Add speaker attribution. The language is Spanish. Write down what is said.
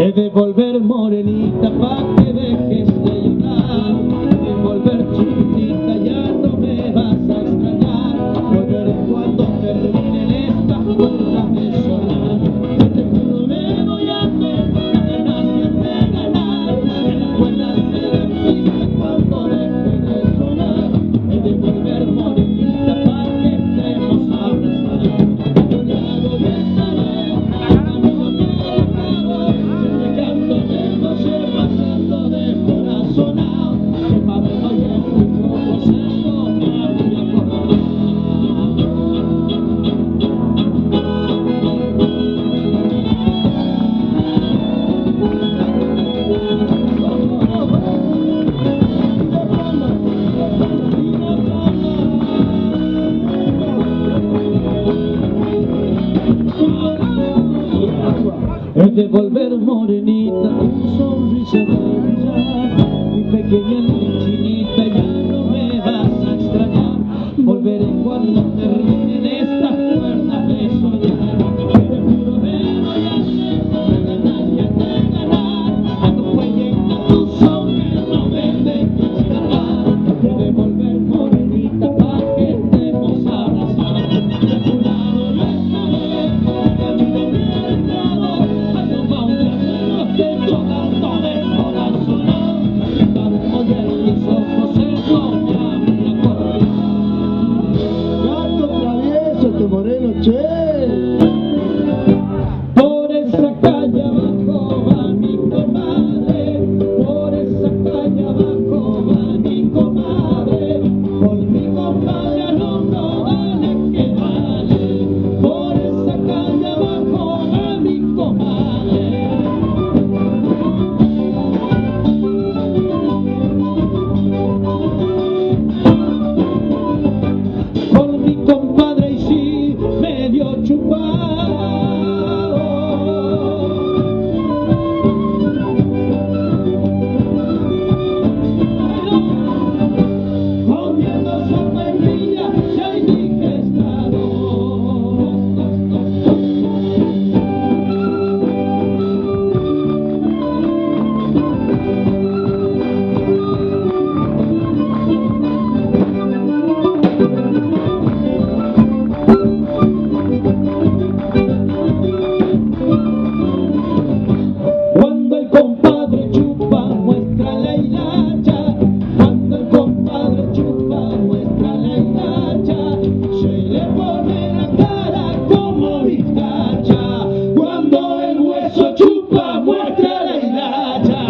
Speaker 1: He de volver morenita pa' que dejes de llorar. He de volver chiquitita, ya no me vas a extrañar. Volveré cuando terminen estas cuerdas de sonar. Yo te juro me voy a hacer las ganas de ganar. Que las cuerdas me despisten cuando dejen de sonar. He de volver morenita pa' que estemos abrazados. A tu lado yo estaré, amigo que acabo. Pasando de corazonado, que pa' ver hoy en tus ojos esto me habría acordado. Es de volver morenita, tu sonrisa de brillar. Mi pequeña chinita, ya no me vas a extrañar. Volveré cuando terminen estas cuerdas de soñar. Te juro me voy a hacer de ganar. Acompañen a tu son que no me dejes escapar. Es de volver morenita pa' que estemos abrazados. De tu lado yo estaré, camino mercado.
Speaker 2: Moreno, che.
Speaker 1: Por esa calle abajo va mi comadre, por esa calle abajo va mi comadre, por mi compadre al hombro vale que vale, por esa calle abajo va mi comadre. Por mi compadre y sí medio chupado, comiendo sopa en villa se hay digestado. Cuando el compadre chupa muestra la hilacha, cuando el compadre chupa muestra la hilacha, se le pone la cara como vizcacha. Cuando el hueso chupa muestra la hilacha.